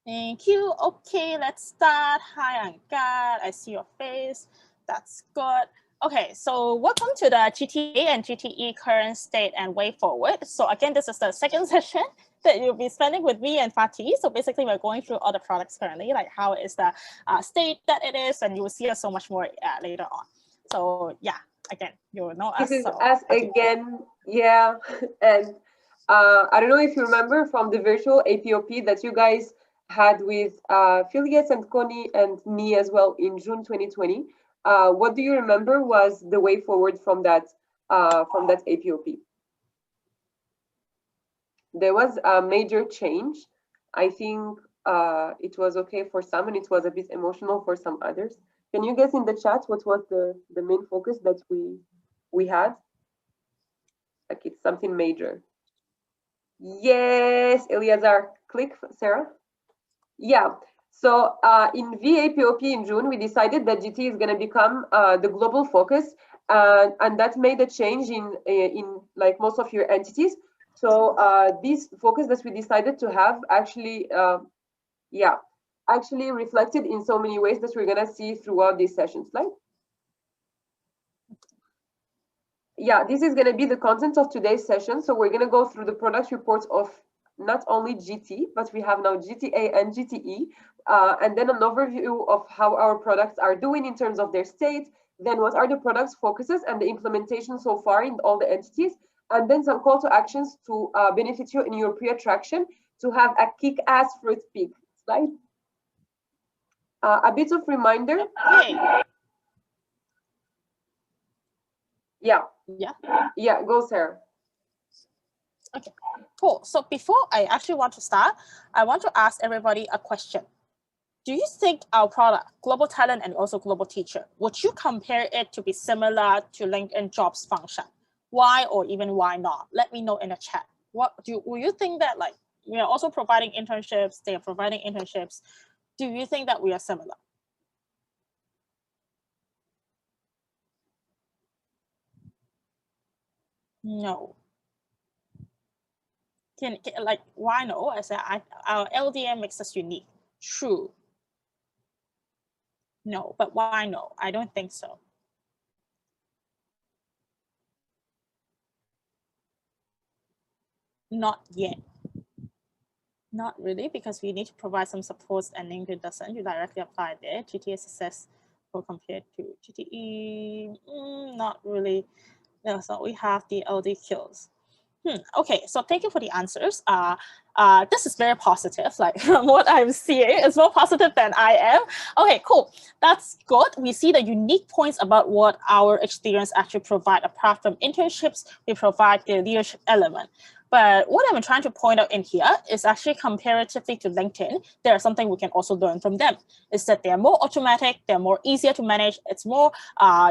Thank you. Okay, let's start. Hi, Angad. I see your face. That's good. Okay, so welcome to the GTA and GTE current state and way forward. So again, this is the second session that you'll be spending with me and Fatih. So basically, we're going through all the products currently, like how is the state that it is, and you will see us so much more later on. So yeah, again, you will know us. This is so us again, yeah. And I don't know if you remember from the virtual APOP that you guys had with Phileas and Connie and me as well in June 2020. What do you remember was the way forward from that APOP? There was a major change. I think it was okay for some and it was a bit emotional for some others. Can you guess in the chat what was the main focus that we had? Like it's something major. Yes, Eliazar, click, Sarah. Yeah, so in VAPOP in June, we decided that GT is going to become the global focus, and that made a change in like most of your entities. So this focus that we decided to have actually, actually reflected in so many ways that we're going to see throughout these sessions. Like, yeah, this is going to be the content of today's session. So we're going to go through the product reports of not only GT, but we have now GTA and GTE, and then an overview of how our products are doing in terms of their state, then what are the products focuses and the implementation so far in all the entities, and then some call to actions to benefit you in your pre-attraction to have a kick-ass fruit peak. Slide. A bit of reminder. okay. Yeah, go Sarah. Okay, cool. So before I actually want to start, I want to ask everybody a question. Do you think our product, Global Talent and also Global Teacher, would you compare it to be similar to LinkedIn Jobs function? Why or even why not? Let me know in the chat. Will you think that like we are also providing internships, they are providing internships. Do you think that we are similar? No. Can like why no? I said our LDM makes us unique. True. No, but why no? I don't think so. Not yet. Not really, because we need to provide some support and LinkedIn doesn't. You directly apply there. GTA success will compared to GTE, not really. No, so we have the LD kills. Okay, so thank you for the answers. This is very positive, like from what I'm seeing, it's more positive than I am. Okay, cool. That's good. We see the unique points about what our experience actually provide. Apart from internships, we provide the leadership element. But what I'm trying to point out in here is actually comparatively to LinkedIn, there is something we can also learn from them. Is that they're more automatic, they're more easier to manage, it's more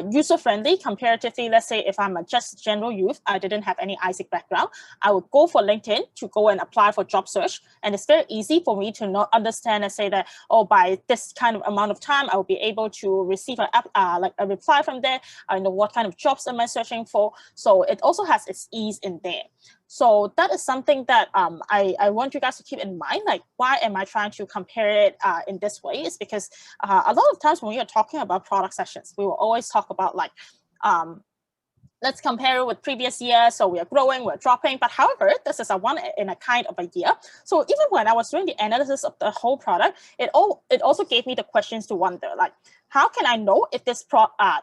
user-friendly comparatively. Let's say if I'm a just general youth, I didn't have any ISIC background, I would go for LinkedIn to go and apply for job search. And it's very easy for me to not understand and say that, oh, by this kind of amount of time, I will be able to receive like a reply from there. I know what kind of jobs am I searching for. So it also has its ease in there. So that is something that I want you guys to keep in mind. Like, why am I trying to compare it in this way? Is because a lot of times when we are talking about product sessions, we will always talk about like, let's compare it with previous years. So we are growing, we're dropping. But however, this is a one in a kind of a year. So even when I was doing the analysis of the whole product, it also gave me the questions to wonder, like, how can I know if this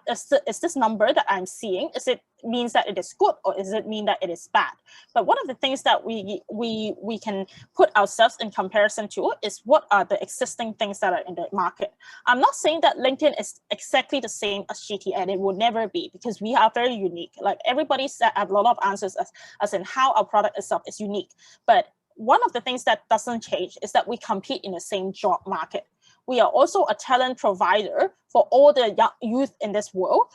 is this number that I'm seeing, is it means that it is good or does it mean that it is bad? But one of the things that we can put ourselves in comparison to is what are the existing things that are in the market. I'm not saying that LinkedIn is exactly the same as GT, and it will never be, because we are very unique. Like everybody said, I have a lot of answers as in how our product itself is unique. But one of the things that doesn't change is that we compete in the same job market. We are also a talent provider for all the young youth in this world,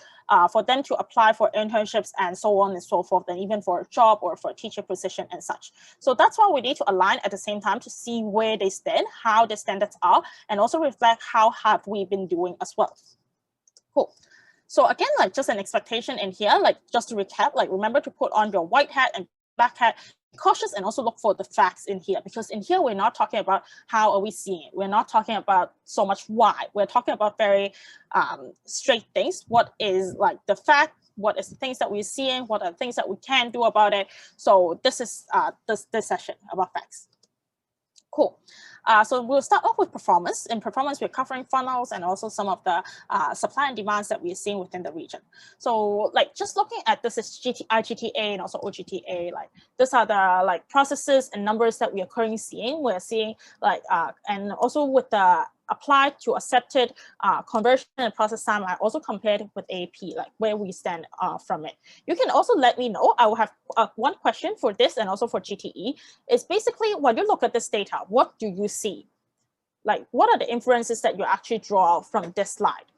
for them to apply for internships and so on and so forth, and even for a job or for a teacher position and such. So that's why we need to align at the same time to see where they stand, how the standards are, and also reflect how have we been doing as well. Cool. So again, like just an expectation in here, like just to recap, like remember to put on your white hat and black hat cautious and also look for the facts in here, because in here we're not talking about how are we seeing it. We're not talking about so much why. We're talking about very straight things. What is like the fact? What is the things that we're seeing? What are the things that we can do about it? So this is this session about facts. Cool. So we'll start off with performance. In performance, we're covering funnels and also some of the supply and demands that we're seeing within the region. So like just looking at this is IGTA and also OGTA, like these are the like processes and numbers that we are currently seeing. We're seeing like, and also with the applied to accepted conversion and process time, I also compared with AP, like where we stand from it. You can also let me know. I will have one question for this and also for GTE. Is basically when you look at this data, what do you see? Like what are the inferences that you actually draw from this slide?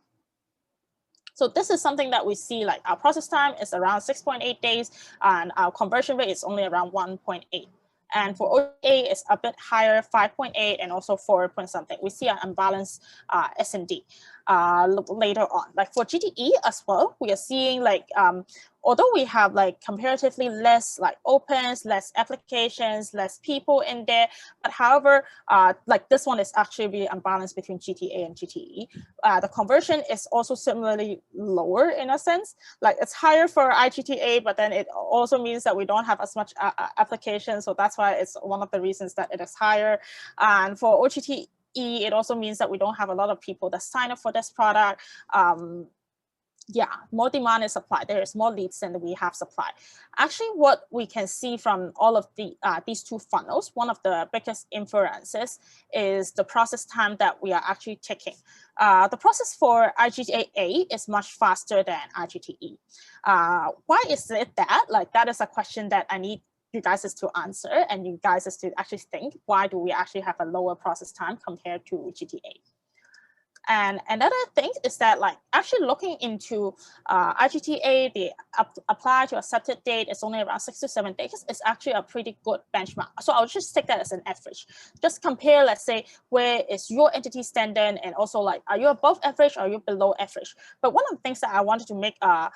So this is something that we see, like our process time is around 6.8 days and our conversion rate is only around 1.8. And for OGA, it's a bit higher, 5.8 and also 4 point something. We see an unbalanced S&D later on. Like for GTE as well, we are seeing like, although we have like comparatively less like opens, less applications, less people in there, but however, like this one is actually really unbalanced between GTA and GTE. The conversion is also similarly lower in a sense. Like it's higher for IGTA, but then it also means that we don't have as much applications. So that's why it's one of the reasons that it is higher. And for OGTE, it also means that we don't have a lot of people that sign up for this product. Yeah, more demand is supply. There is more leads than we have supply. Actually, what we can see from all of the these two funnels, one of the biggest inferences is the process time that we are actually taking. The process for IGA is much faster than IGTE. Why is it that? Like that is a question that I need you guys is to answer, and you guys is to actually think, why do we actually have a lower process time compared to GTA? And another thing is that like actually looking into IGTA, the apply to accepted date is only around 6 to 7 days. It's actually a pretty good benchmark. So I'll just take that as an average. Just compare, let's say, where is your entity standing, and also like, are you above average or are you below average? But one of the things that I wanted to make a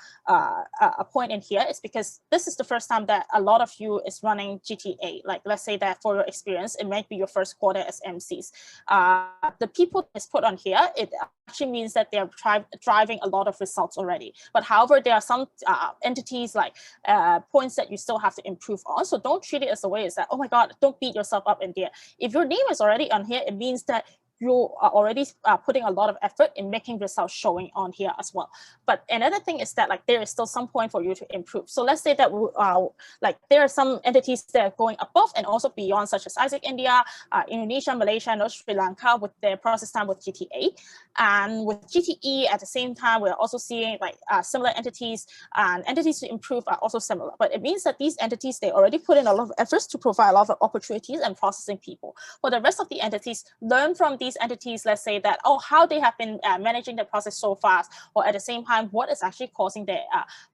point in here is because this is the first time that a lot of you is running GTA. Like let's say that for your experience, it might be your first quarter as MCs. The people that's put on here, it actually means that they're driving a lot of results already. But however, there are some entities like points that you still have to improve on. So don't treat it as a way is that, oh my God, don't beat yourself up in there. If your name is already on here, it means that you are already putting a lot of effort in making results showing on here as well. But another thing is that like there is still some point for you to improve. So let's say that like there are some entities that are going above and also beyond, such as Isaac India, Indonesia, Malaysia, and Sri Lanka with their process time with GTA. And with GTE at the same time, we're also seeing like similar entities, and entities to improve are also similar. But it means that these entities, they already put in a lot of efforts to provide a lot of opportunities and processing people. For the rest of the entities, learn from these entities, let's say that, oh, how they have been managing the process so fast, or at the same time, what is actually causing the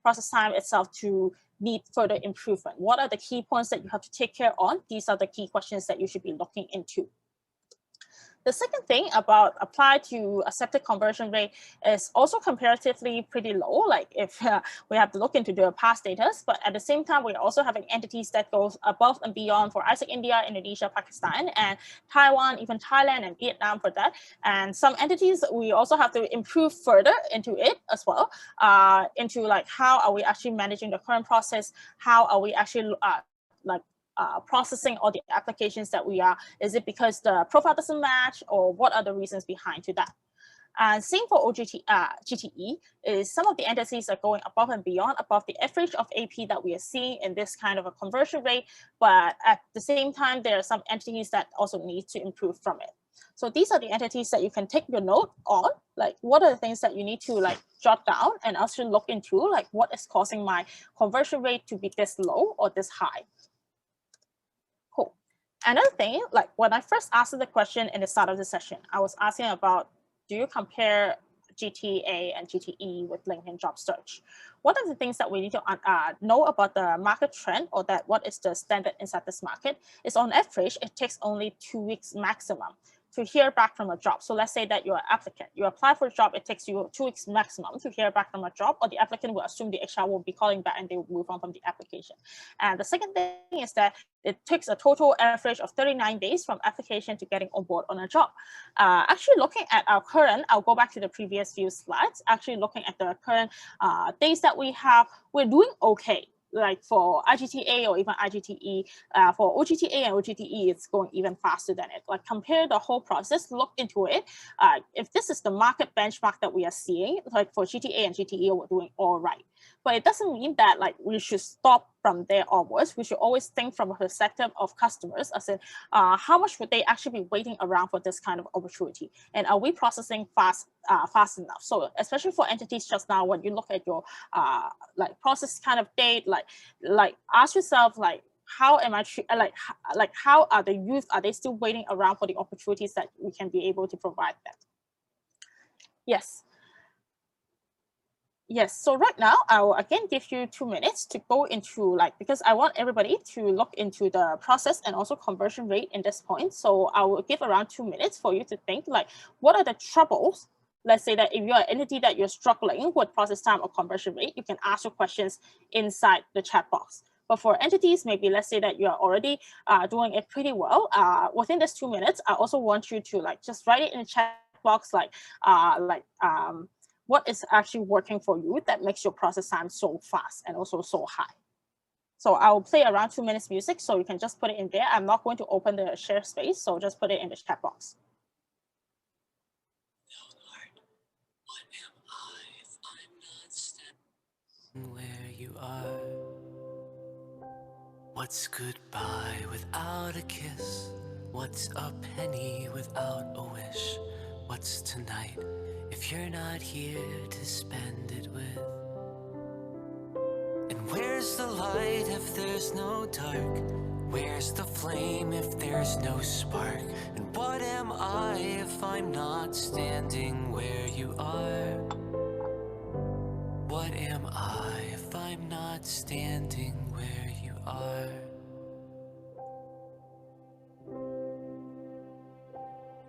process time itself to need further improvement? What are the key points that you have to take care on? These are the key questions that you should be looking into. The second thing about apply to accepted conversion rate is also comparatively pretty low. Like if we have to look into the past data, but at the same time, we're also having entities that goes above and beyond for Isaac India, Indonesia, Pakistan, and Taiwan, even Thailand and Vietnam for that. And some entities, we also have to improve further into it as well, into like how are we actually managing the current process? How are we actually processing all the applications that we are? Is it because the profile doesn't match, or what are the reasons behind to that? And same for GTE, is some of the entities are going above and beyond, above the average of AP that we are seeing in this kind of a conversion rate. But at the same time, there are some entities that also need to improve from it. So these are the entities that you can take your note on, like what are the things that you need to like jot down and also look into, like what is causing my conversion rate to be this low or this high. Cool. Another thing, like when I first asked the question in the start of the session, I was asking about, do you compare GTA and GTE with LinkedIn job search? One of the things that we need to know about the market trend, or that what is the standard inside this market, is on average, it takes only 2 weeks maximum to hear back from a job. So let's say that you're an applicant, you apply for a job, it takes you 2 weeks maximum to hear back from a job, or the applicant will assume the HR will be calling back and they will move on from the application. And the second thing is that it takes a total average of 39 days from application to getting on board on a job. Actually looking at our current, I'll go back to the previous few slides, actually looking at the current days that we have, we're doing okay. Like for IGTA or even IGTE, for OGTA and OGTE, it's going even faster than it. Like compare the whole process, look into it. If this is the market benchmark that we are seeing, like for GTA and GTE, we're doing all right. But it doesn't mean that like we should stop from there onwards. We should always think from a perspective of customers, as in how much would they actually be waiting around for this kind of opportunity? And are we processing fast enough? So especially for entities just now, when you look at your like process kind of date, like ask yourself, like, how am I like how are the youth, are they still waiting around for the opportunities that we can be able to provide them? Yes, so right now I will again give you 2 minutes to go into, like, because I want everybody to look into the process and also conversion rate in this point. So I will give around 2 minutes for you to think, like, what are the troubles? Let's say that if you're an entity that you're struggling with process time or conversion rate, you can ask your questions inside the chat box. But for entities, maybe let's say that you're already doing it pretty well. Within this 2 minutes, I also want you to like just write it in the chat box, what is actually working for you that makes your process time so fast and also so high. So I will play around 2 minutes music, so you can just put it in there. I'm not going to open the share space, so just put it in the chat box. Where you are, what's goodbye without a kiss? What's a penny without a wish? What's tonight if you're not here to spend it with? And where's the light if there's no dark? Where's the flame if there's no spark? And what am I if I'm not standing where you are? What am I if I'm not standing where you are?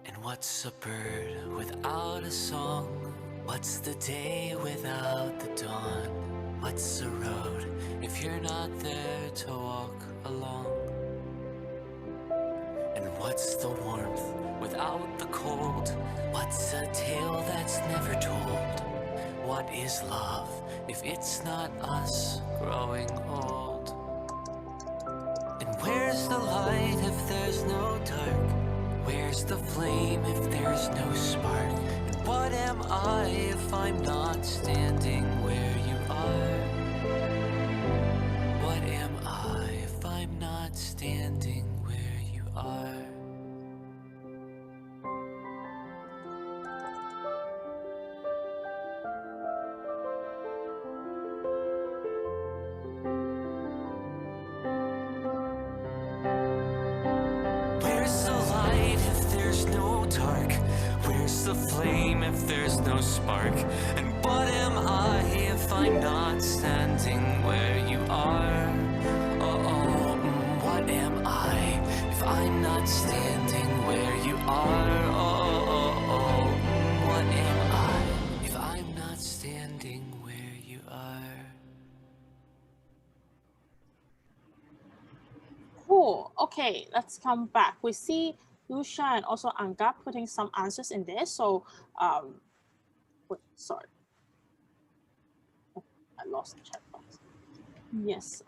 And what's a bird without a song? What's the day without the dawn? What's a road if you're not there to walk along? And what's the warmth without the cold? What's a tale that's never told? What is love if it's not us growing old? And where's the light if there's no dark? Where's the flame if there's no spark? And what am I if I'm not standing where you are? What am I if I'm not standing where you are? The flame if there's no spark? And what am I if I'm not standing where you are? What am I if I'm not standing where you are? What am I if I'm not standing where you are? Cool. Okay, let's come back. We see Lucia and also Anga putting some answers in there. So, wait, sorry. Oh, I lost the chat box. Yes,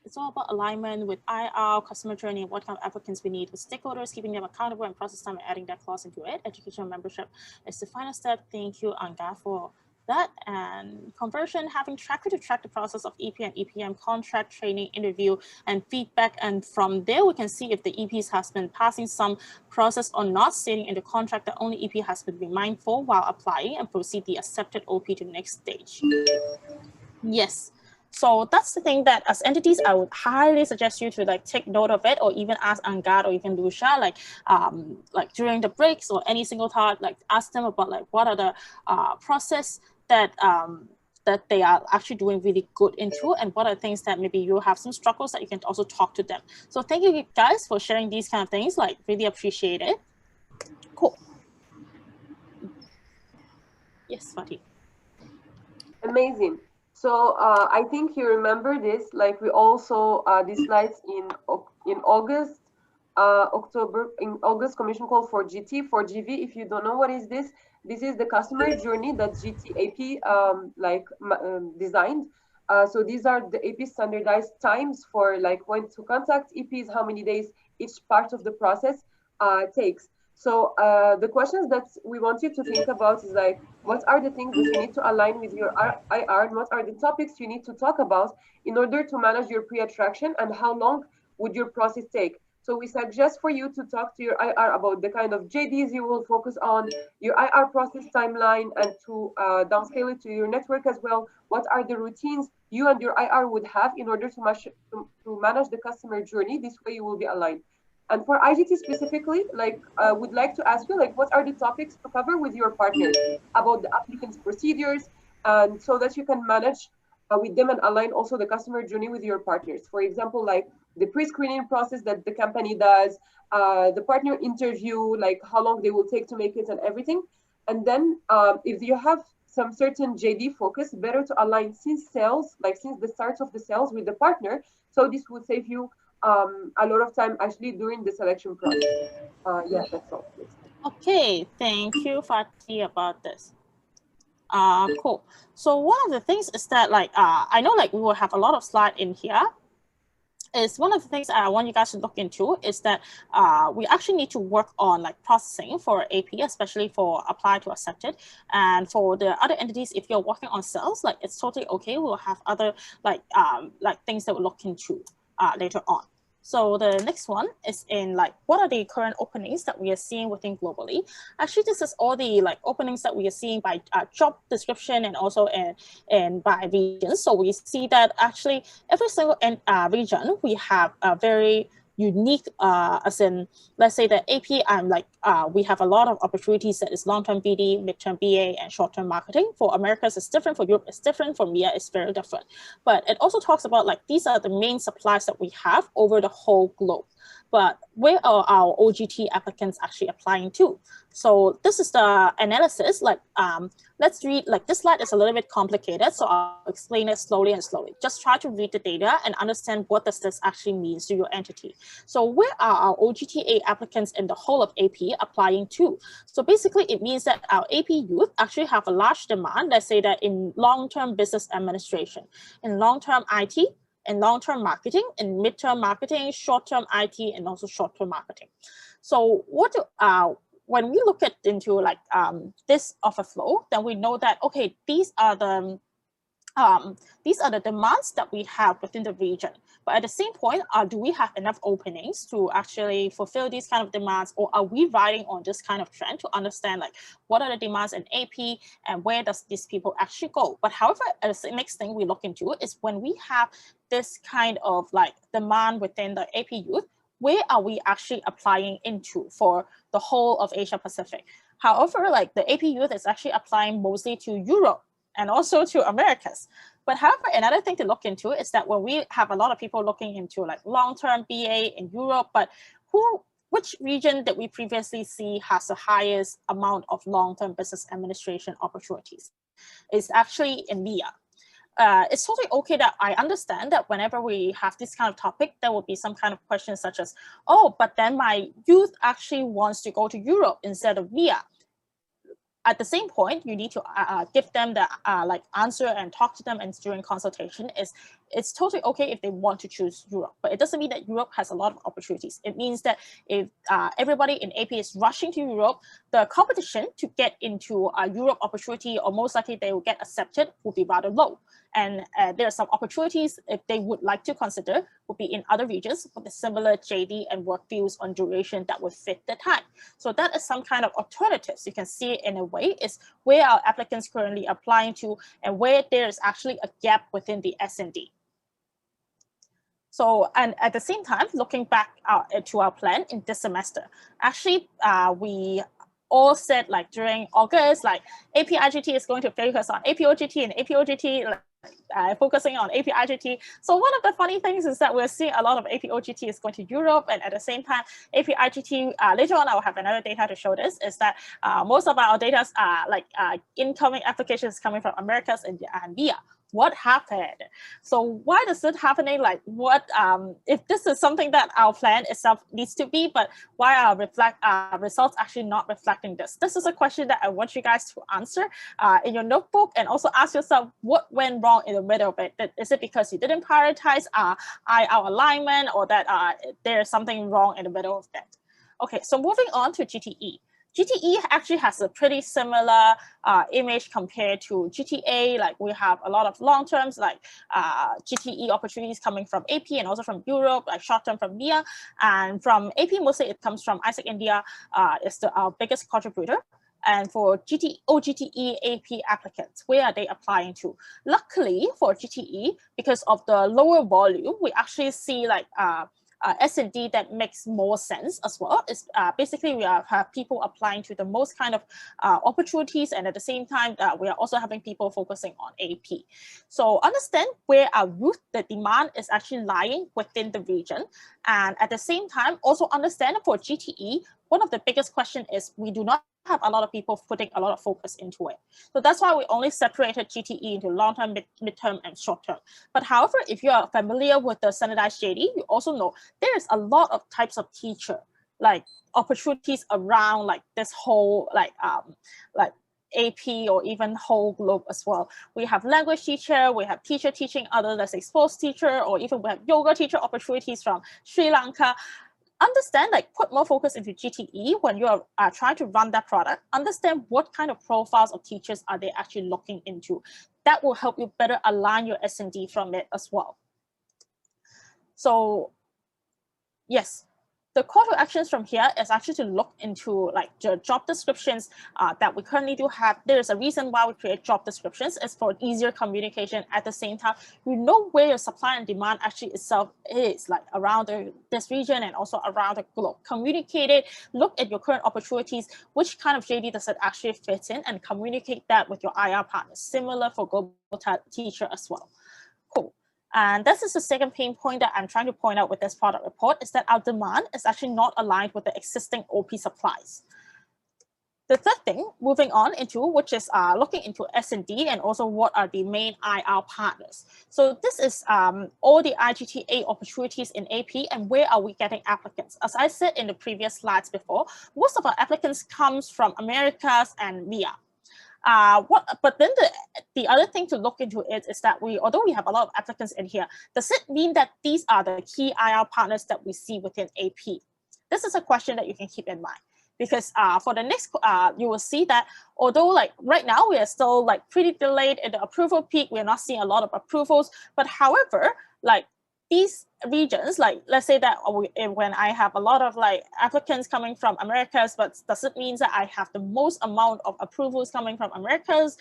it's all about alignment with IR, customer journey, what kind of applicants we need with stakeholders, keeping them accountable and process time and adding that clause into it. Educational membership is the final step. Thank you, Anga, for that. And conversion, having tracker to track the process of EP and EPM contract, training, interview, and feedback. And from there, we can see if the EPs has been passing some process or not, stating in the contract that only EP has been mindful while applying and proceed the accepted OP to the next stage. Yes. So that's the thing that as entities, I would highly suggest you to like take note of it, or even ask Angad or even Lucia, like during the breaks or any single time, like ask them about like what are the process that that they are actually doing really good into, and what are things that maybe you have some struggles that you can also talk to them. So thank you guys for sharing these kind of things, like really appreciate it. Yes, Fatih. Amazing. So I think you remember this. Like we also these slides in August, October in August commission call for GT for GV. If you don't know what is this is the customer journey that GTAP designed. So these are the AP standardized times for like when to contact EPs, how many days each part of the process takes. So the questions that we want you to think about is like, what are the things that you need to align with your IR, and what are the topics you need to talk about in order to manage your pre-attraction, and how long would your process take? So we suggest for you to talk to your IR about the kind of JDs you will focus on, your IR process timeline, and to downscale it to your network as well. What are the routines you and your IR would have in order to manage the customer journey? This way you will be aligned. And for IGT specifically, like I would like to ask you, like, what are the topics to cover with your partners about the applicant's procedures, and so that you can manage with them and align also the customer journey with your partners. For example, like the pre-screening process that the company does, the partner interview, like how long they will take to make it and everything. And then if you have some certain JD focus, better to align since sales, like since the start of the sales with the partner. So this would save you a lot of time actually during the selection process. Yeah, that's all. Okay, thank you, Fatih, about this. Cool. So one of the things is that like I know like we will have a lot of slide in here. Is one of the things I want you guys to look into is that we actually need to work on like processing for AP, especially for apply to accepted. And for the other entities, if you're working on sales, like it's totally okay. We'll have other like things that we'll look into later on. So the next one is in like, what are the current openings that we are seeing within globally? Actually, this is all the like openings that we are seeing by job description and also and by region. So we see that actually every single region, we have a very unique, as in, let's say the AP, we have a lot of opportunities that is long-term BD, mid-term BA, and short-term marketing. For Americas, it's different. For Europe, it's different. For MEA, it's very different. But it also talks about like, these are the main supplies that we have over the whole globe. But where are our OGT applicants actually applying to? So this is the analysis. Like, let's read, like this slide is a little bit complicated, so I'll explain it slowly and slowly. Just try to read the data and understand what does this actually mean to your entity. So where are our OGTA applicants in the whole of AP applying to? So basically it means that our AP youth actually have a large demand, let's say that in long-term business administration, in long-term IT, in long-term marketing, in mid-term marketing, short-term IT, and also short-term marketing. So what when we look at into like this offer flow, then we know that, okay, these are the demands that we have within the region. But at the same point, do we have enough openings to actually fulfill these kind of demands, or are we riding on this kind of trend to understand like what are the demands in AP and where does these people actually go? But however, the next thing we look into is when we have this kind of like demand within the AP youth, where are we actually applying into for the whole of Asia Pacific? However, like the AP youth is actually applying mostly to Europe and also to Americas. But however, another thing to look into is that when we have a lot of people looking into like long-term BA in Europe, but which region that we previously see has the highest amount of long-term business administration opportunities? It's actually in MEA. It's totally okay that I understand that whenever we have this kind of topic, there will be some kind of questions such as, oh, but then my youth actually wants to go to Europe instead of MEA. At the same point, you need to give them the like answer and talk to them, and during consultation it's totally okay if they want to choose Europe, but it doesn't mean that Europe has a lot of opportunities. It means that if everybody in AP is rushing to Europe, the competition to get into a Europe opportunity, or most likely they will get accepted, will be rather low. And there are some opportunities if they would like to consider would be in other regions with a similar JD and work views on duration that would fit the time. So that is some kind of alternatives. You can see it in a way is where our applicants currently applying to and where there is actually a gap within the S&D. So, and at the same time, looking back to our plan in this semester, actually we all said like during August, like AP IGT is going to focus on AP OGT, and AP OGT focusing on AP IGT. So one of the funny things is that we're seeing a lot of AP OGT is going to Europe, and at the same time, AP IGT, later on I will have another data to show this, is that most of our data are incoming applications coming from Americas and VIA. What happened? So why does it happening? Like what, if this is something that our plan itself needs to be, but why are results actually not reflecting this? This is a question that I want you guys to answer in your notebook, and also ask yourself what went wrong in the middle of it. Is it because you didn't prioritize IR alignment, or that there's something wrong in the middle of that? Okay, so moving on to GTE. GTE actually has a pretty similar image compared to GTA. Like we have a lot of long terms, like GTE opportunities coming from AP and also from Europe, like short term from VIA. And from AP, mostly it comes from Isaac India, is our biggest contributor. And for OGTE AP applicants, where are they applying to? Luckily for GTE, because of the lower volume, we actually see like S&D that makes more sense as well. Is basically we have people applying to the most kind of opportunities, and at the same time we are also having people focusing on AP. So understand where our root, the demand is actually lying within the region, and at the same time also understand for GTE, one of the biggest question is we do not have a lot of people putting a lot of focus into it. So that's why we only separated GTE into long-term, mid-term, and short-term. But however, if you are familiar with the standardized JD, you also know there's a lot of types of teacher, like opportunities around like this whole like AP or even whole globe as well. We have language teacher, we have teacher teaching other less exposed teacher, or even we have yoga teacher opportunities from Sri Lanka. Understand, like put more focus into GTE when you are trying to run that product. Understand what kind of profiles of teachers are they actually looking into. That will help you better align your S&D from it as well. So yes, the call to actions from here is actually to look into like the job descriptions that we currently do have. There's a reason why we create job descriptions, is for easier communication. At the same time, you know where your supply and demand actually itself is, like around this region and also around the globe. Communicate it, look at your current opportunities, which kind of JD does it actually fit in, and communicate that with your IR partners. Similar for global teacher as well. Cool. And this is the second pain point that I'm trying to point out with this product report, is that our demand is actually not aligned with the existing OP supplies. The third thing, moving on into, which is looking into S&D and also what are the main IR partners. So this is all the IGTA opportunities in AP, and where are we getting applicants? As I said in the previous slides before, most of our applicants comes from Americas and VIA. But then the other thing to look into is that although we have a lot of applicants in here, does it mean that these are the key IR partners that we see within AP? This is a question that you can keep in mind, because for the next, you will see that although like right now we are still like pretty delayed in the approval peak, we're not seeing a lot of approvals, but however, like these regions, like let's say that when I have a lot of like applicants coming from Americas, but does it mean that I have the most amount of approvals coming from Americas?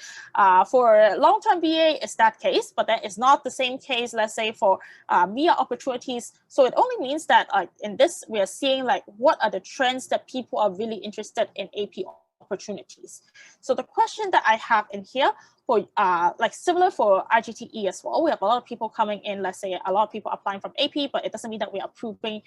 For long-term BA, is that case, but that is not the same case, let's say for VIA opportunities. So it only means that in this, we are seeing like what are the trends that people are really interested in AP opportunities. So the question that I have in here, for like similar for IGTE as well, we have a lot of people coming in, let's say a lot of people applying from AP, but it doesn't mean that we are approving,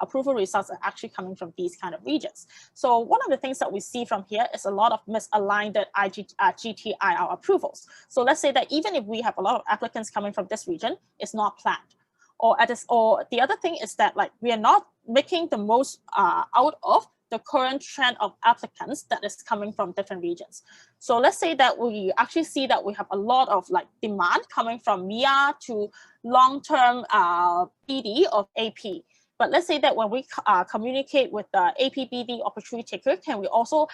approval results are actually coming from these kind of regions. So one of the things that we see from here is a lot of misaligned GTIR approvals. So let's say that even if we have a lot of applicants coming from this region, it's not planned. Or the other thing is that like we are not making the most out of the current trend of applicants that is coming from different regions. So let's say that we actually see that we have a lot of like demand coming from VIA to long-term BD of AP. But let's say that when we communicate with the APBD opportunity taker, can we also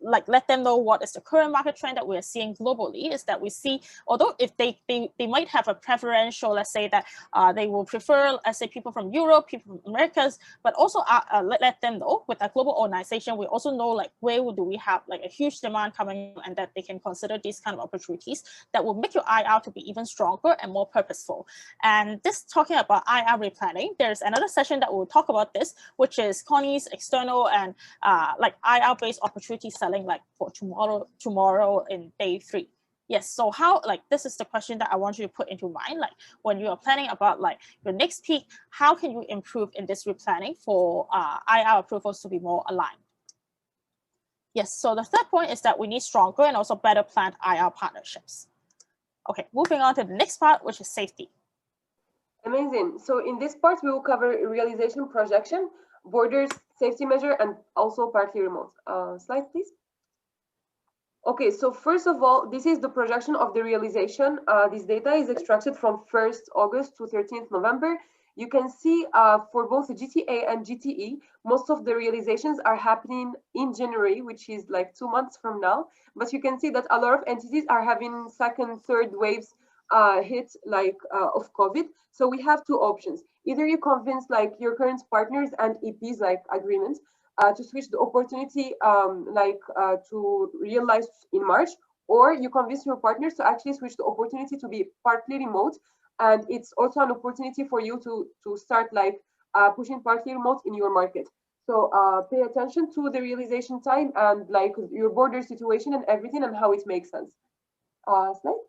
like let them know what is the current market trend that we're seeing globally? Is that we see, although if they might have a preferential, let's say that they will prefer, let's say people from Europe, people from Americas, but also let them know with a global organization, we also know like where do we have like a huge demand coming, and that they can consider these kind of opportunities that will make your IR to be even stronger and more purposeful. And this talking about IR replanning, there's another session that we'll talk about this, which is Connie's external and like IR-based opportunity selling, like for tomorrow in day 3. Yes, so how, like, this is the question that I want you to put into mind, like when you are planning about like your next peak, how can you improve in this replanning for IR approvals to be more aligned? Yes, so the third point is that we need stronger and also better planned IR partnerships. Okay, moving on to the next part, which is safety. Amazing. So in this part, we will cover realization projection, borders, safety measure, and also partly remote. Slide, please. Okay, so first of all, this is the projection of the realization. This data is extracted from 1st August to 13th November. You can see for both GTA and GTE, most of the realizations are happening in January, which is like 2 months from now. But you can see that a lot of entities are having second, third waves hit like of COVID. So we have two options. Either you convince like your current partners and EPs like agreements to switch the opportunity to realize in March, or you convince your partners to actually switch the opportunity to be partly remote. And it's also an opportunity for you to start like pushing partly remote in your market. So pay attention to the realization time and like your border situation and everything and how it makes sense. Slide.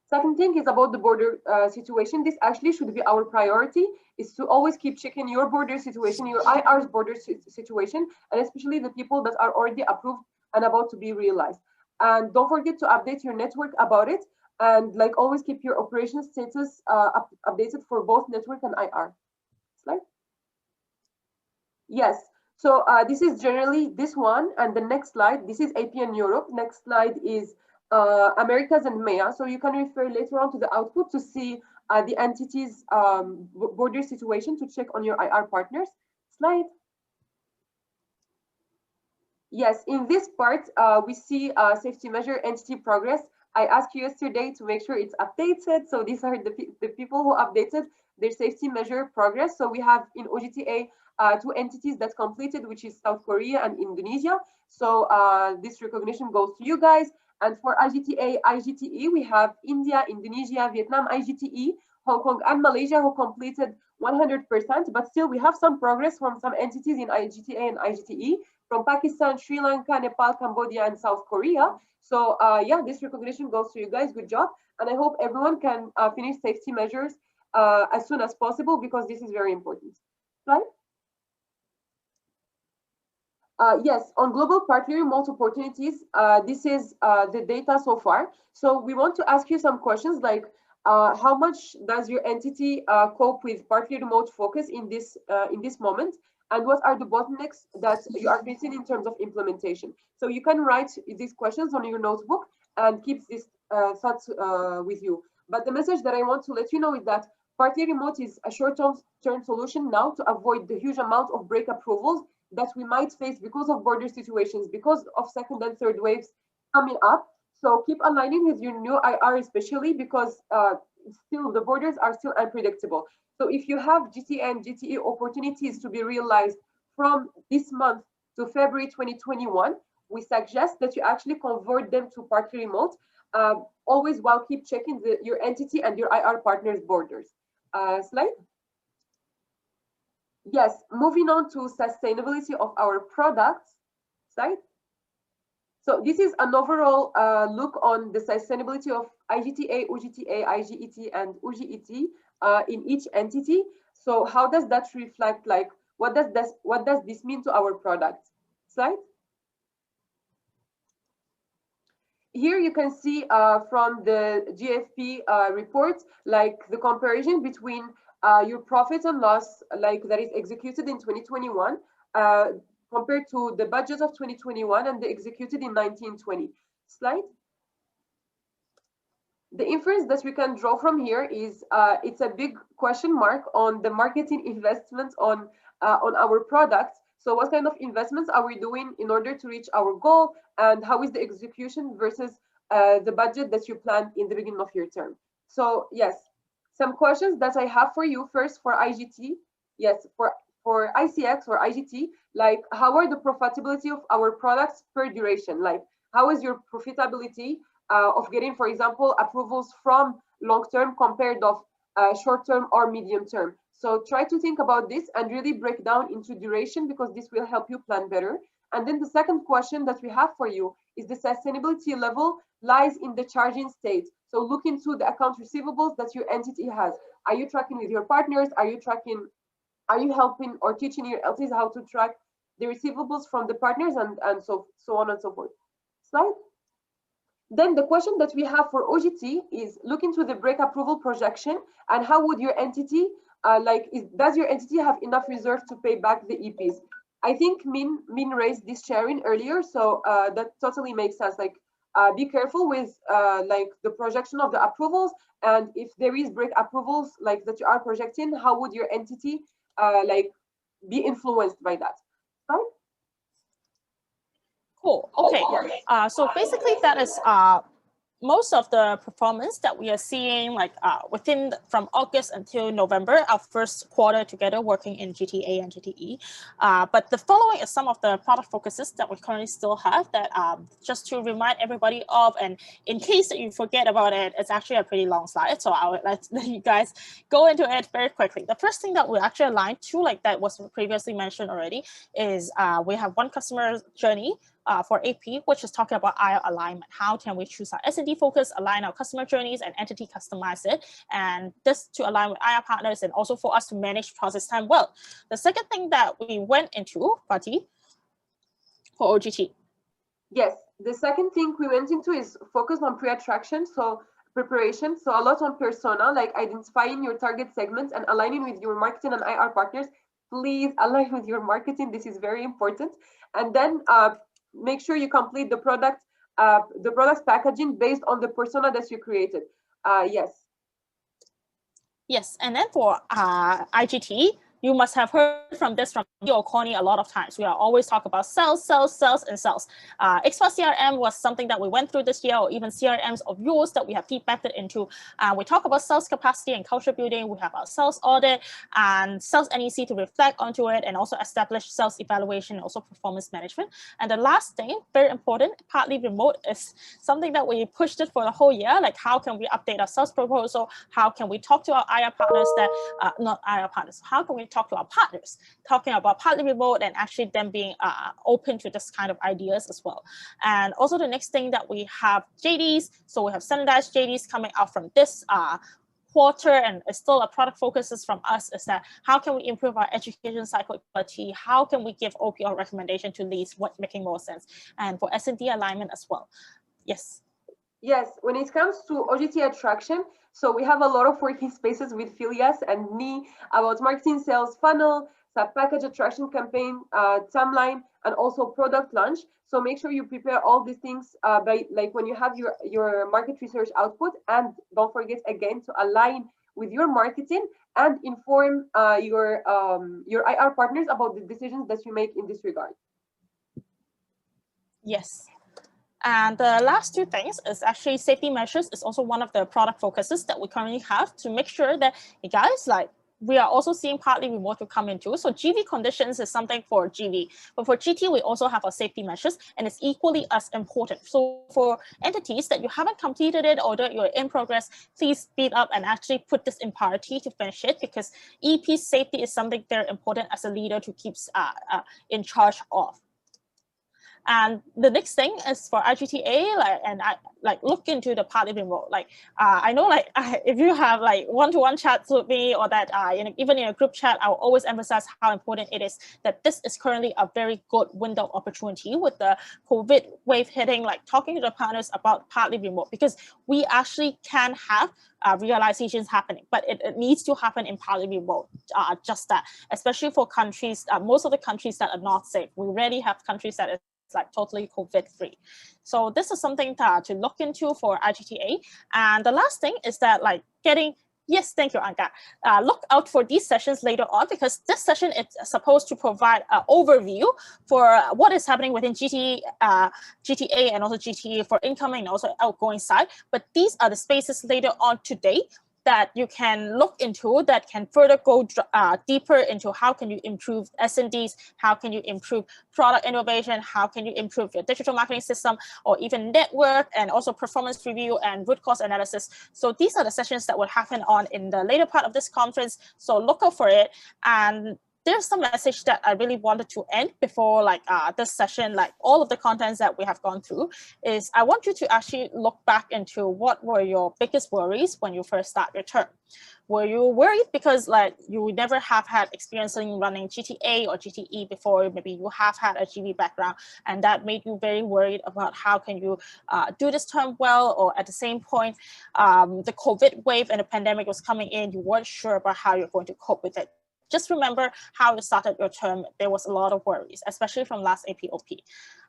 Second thing is about the border situation. This actually should be our priority, is to always keep checking your border situation, your IR's border situation, and especially the people that are already approved and about to be realized. And don't forget to update your network about it, and like always keep your operation status updated for both network and IR. Slide. Yes, so this is generally this one, and the next slide, this is AP and Europe. Next slide is Americas and MEA. So you can refer later on to the output to see the entities border situation to check on your IR partners. Slide. Yes, in this part, we see safety measure entity progress. I asked you yesterday to make sure it's updated. So these are the people who updated their safety measure progress. So we have in OGTA two entities that completed, which is South Korea and Indonesia. So this recognition goes to you guys. And for IGTA, IGTE, we have India, Indonesia, Vietnam, IGTE, Hong Kong, and Malaysia who completed 100%. But still, we have some progress from some entities in IGTA and IGTE, from Pakistan, Sri Lanka, Nepal, Cambodia, and South Korea. So yeah, this recognition goes to you guys. Good job. And I hope everyone can finish safety measures as soon as possible, because this is very important. Right? Yes, on global partly remote opportunities, this is the data so far. So we want to ask you some questions like, how much does your entity cope with partly remote focus in this moment? And what are the bottlenecks that you are facing in terms of implementation? So you can write these questions on your notebook and keep these thoughts with you. But the message that I want to let you know is that partly remote is a short-term solution now to avoid the huge amount of break approvals that we might face because of border situations, because of second and third waves coming up. So keep aligning with your new IR, especially because still the borders are still unpredictable. So if you have GTA and GTE opportunities to be realized from this month to February 2021, we suggest that you actually convert them to partly remote, always while keep checking your entity and your IR partners' borders. Slide. Yes, moving on to sustainability of our products. Slide. So this is an overall look on the sustainability of IGTA, UGTA, IGET, and UGET in each entity. So how does that reflect, like, what does this mean to our product? Slide. Here you can see from the GFP report, like the comparison between your profit and loss, like that is executed in 2021 compared to the budget of 2021 and the executed in 1920. Slide. The inference that we can draw from here is it's a big question mark on the marketing investments on our products. So what kind of investments are we doing in order to reach our goal, and how is the execution versus the budget that you planned in the beginning of your term? So yes, some questions that I have for you. First, for IGT, yes, for ICX or IGT, like how are the profitability of our products per duration? Like how is your profitability of getting, for example, approvals from long-term compared of short-term or medium-term? So try to think about this and really break down into duration, because this will help you plan better. And then the second question that we have for you is the sustainability level lies in the charging state. So look into the account receivables that your entity has. Are you tracking with your partners? Are you helping or teaching your LTs how to track the receivables from the partners, and so on and so forth. Slide. Then the question that we have for OGT is look into the break approval projection, and how would your entity, does your entity have enough reserve to pay back the EPs? I think Min raised this sharing earlier, so that totally makes sense. Be careful with the projection of the approvals, and if there is break approvals that you are projecting, how would your entity be influenced by that? Right? Cool. Okay. So basically, that is most of the performance that we are seeing within from August until November, our first quarter together working in GTA and GTE. But the following is some of the product focuses that we currently still have that just to remind everybody of, and in case that you forget about it, it's actually a pretty long slide. So I would let you guys go into it very quickly. The first thing that we actually aligned to, like that was previously mentioned already, is we have one customer journey for AP, which is talking about IR alignment. How can we choose our S&D focus, align our customer journeys, and entity customize it? And this to align with IR partners, and also for us to manage process time well. The second thing that we went into, Fatih, for OGT. Yes, the second thing we went into is focus on pre-attraction, so preparation. So a lot on persona, like identifying your target segments and aligning with your marketing and IR partners. Please align with your marketing. This is very important. And then make sure you complete the product's packaging based on the persona that you created. Yes, and then for IGT, you must have heard from this from me or Connie a lot of times. We are always talk about sales, sales, sales, and sales. Expert CRM was something that we went through this year, or even CRMs of yours that we have feedbacked into. We talk about sales capacity and culture building. We have our sales audit and sales NEC to reflect onto it, and also establish sales evaluation and also performance management. And the last thing, very important, partly remote, is something that we pushed it for the whole year. Like, how can we update our sales proposal? How can we talk to our IR partners that, not IR partners, how can we talk to our partners, talking about partly remote and actually them being open to this kind of ideas as well. And also the next thing that we have JDs. So we have standardized JDs coming out from this quarter, and it's still a product focuses from us, is that how can we improve our education cycle quality? How can we give OPR recommendation to leads, what's making more sense? And for S&D alignment as well. Yes. Yes, when it comes to OGT attraction, so we have a lot of working spaces with Phileas and me about marketing, sales funnel, sub-package attraction campaign, timeline, and also product launch. So make sure you prepare all these things by when you have your market research output, and don't forget again to align with your marketing and inform your IR partners about the decisions that you make in this regard. Yes. And the last two things is actually safety measures is also one of the product focuses that we currently have to make sure that, you guys, we are also seeing partly remote to come into. So GV conditions is something for GV, but for GT, we also have our safety measures, and it's equally as important. So for entities that you haven't completed it or that you're in progress, please speed up and actually put this in priority to finish it, because EP safety is something very important as a leader to keep in charge of. And the next thing is for IGTA, and I look into the partly remote. I know, if you have one-to-one chats with me, or that even in a group chat, I will always emphasize how important it is that this is currently a very good window of opportunity with the COVID wave hitting. Talking to the partners about partly remote, because we actually can have realizations happening, but it needs to happen in partly remote. Just that, especially for countries, most of the countries that are not safe. We already have countries that are totally COVID-free. So this is something to look into for IGTA. And the last thing is that yes, thank you, Anka. Look out for these sessions later on, because this session is supposed to provide an overview for what is happening within GTA and also GTE for incoming and also outgoing side. But these are the spaces later on today that you can look into, that can further go deeper into how can you improve S&Ds, how can you improve product innovation, how can you improve your digital marketing system, or even network, and also performance review and root cause analysis. So these are the sessions that will happen on in the later part of this conference. So look out for it. And there's some message that I really wanted to end before like this session, like all of the contents that we have gone through, is I want you to actually look back into what were your biggest worries when you first start your term. Were you worried because like you never have had experience in running GTA or GTE before? Maybe you have had a GV background and that made you very worried about how can you do this term well, or at the same point, the COVID wave and the pandemic was coming in, you weren't sure about how you're going to cope with it. Just remember how you started your term. There was a lot of worries, especially from last APOP.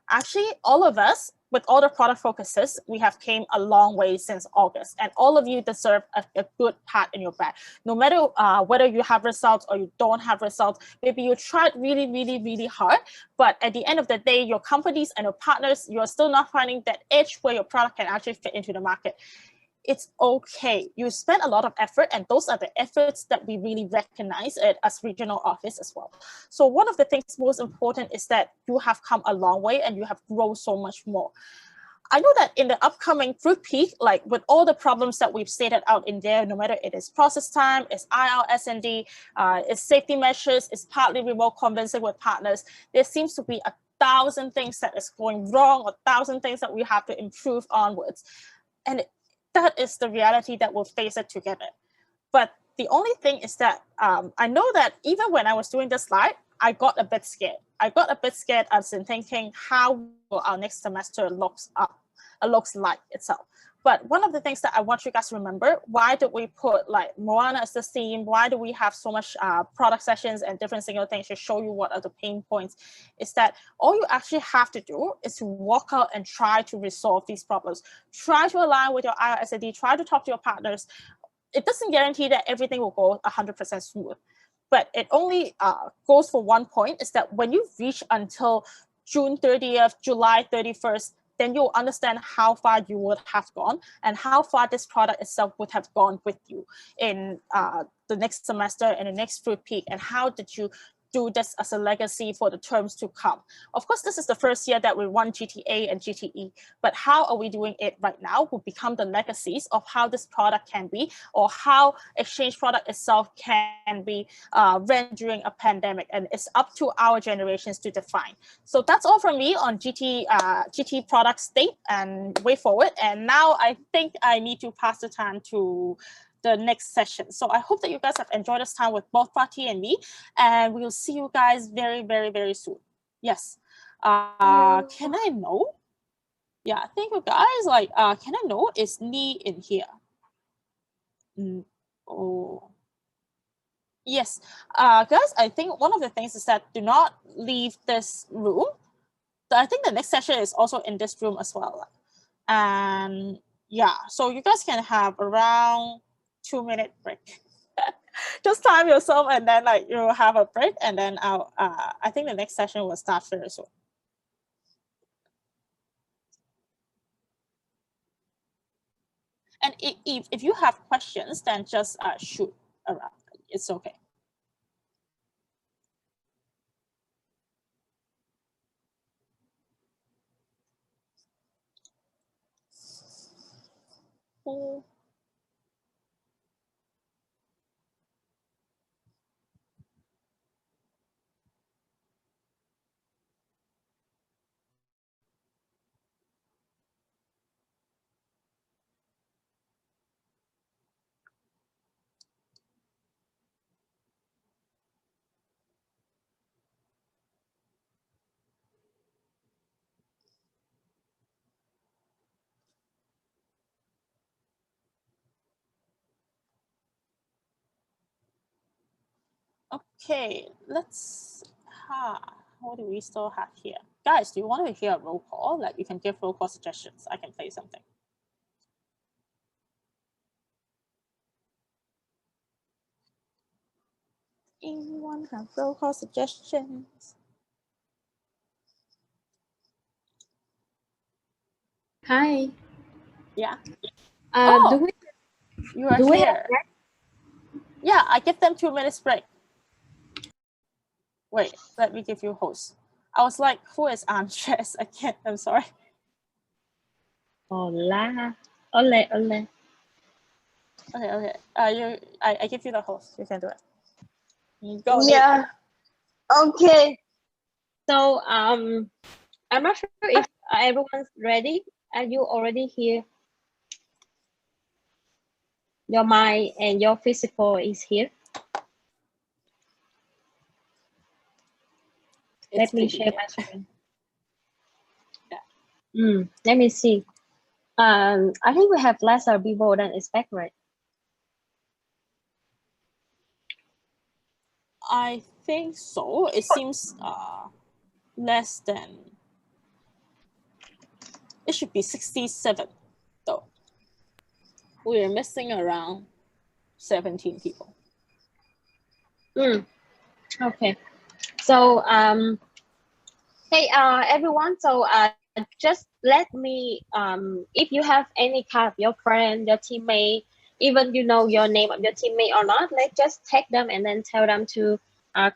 Actually, all of us, with all the product focuses, we have came a long way since August, and all of you deserve a good pat in your back. No matter whether you have results or you don't have results, maybe you tried really, really, really hard, but at the end of the day, your companies and your partners, you're still not finding that edge where your product can actually fit into the market. It's okay. You spent a lot of effort, and those are the efforts that we really recognize it as regional office as well. So one of the things most important is that you have come a long way and you have grown so much more. I know that in the upcoming Fruit Peak, like with all the problems that we've stated out in there, no matter it is process time, it's IR S&D, it's safety measures, it's partly remote convincing with partners, there seems to be 1,000 things that is going wrong, or 1,000 things that we have to improve onwards. And that is the reality that we'll face it together. But the only thing is that I know that even when I was doing this slide, I got a bit scared. I got a bit scared as in thinking, how will our next semester looks like itself. But one of the things that I want you guys to remember, why did we put like Moana as the theme? Why do we have so much product sessions and different single things to show you what are the pain points? Is that all you actually have to do is to walk out and try to resolve these problems. Try to align with your IRSD, try to talk to your partners. It doesn't guarantee that everything will go 100% smooth, but it only goes for one point, is that when you reach until June 30th, July 31st, then you'll understand how far you would have gone and how far this product itself would have gone with you in the next semester and the next Fruit Peak, and how did you do this as a legacy for the terms to come. Of course, this is the first year that we run GTA and GTE, but how are we doing it right now will become the legacies of how this product can be, or how exchange product itself can be ran during a pandemic, and it's up to our generations to define. So that's all from me on GT product state and way forward. And now I think I need to pass the time to the next session. So I hope that you guys have enjoyed this time with both Prati and me, and we'll see you guys very, very, very soon. Yes. Can I know? Yeah, thank you guys. Like, can I know, is Ni in here? Oh. Yes. Guys, I think one of the things is that do not leave this room. I think the next session is also in this room as well. And yeah, so you guys can have around 2-minute break. Just time yourself, and then like you'll have a break, and then I think the next session will start very soon. And if you have questions, then just shoot around. It's okay. Cool. Okay, let's, what do we still have here? Guys, do you want to hear a roll call? Like you can give roll call suggestions. I can play something. Anyone have roll call suggestions? Hi. Yeah. Do we You are do we here. Yeah, I give them 2 minutes break. Wait, let me give you host. I was like, who is Andres? I can't, I'm sorry. Hola. Ole, ole. Okay. I give you the host. You can do it. You go. Yeah. Okay. So I'm not sure if everyone's ready. Are you already here? Your mind and your physical is here. Let me share my screen. Let me see. I think we have lesser people than expected, right? I think so. It seems less than. It should be 67 though. We're missing around 17 people. Okay. So hey everyone. So just let me if you have any kind of your friend, your teammate, even you know your name of your teammate or not, let's just tag them and then tell them to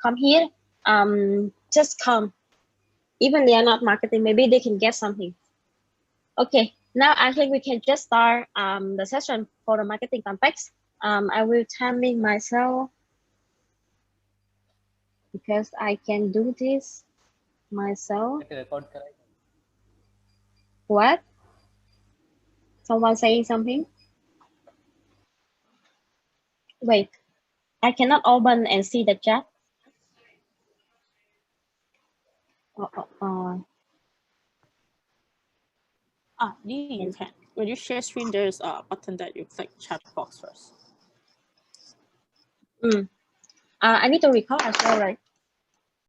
come here. Just come. Even they are not marketing, maybe they can get something. Okay, now I think we can just start the session for the marketing context. I will timing myself because I can do this myself. What? Someone saying something? Wait, I cannot open and see the chat. You can. When you share screen, there's a button that you click chat box first. I need to record as well, right?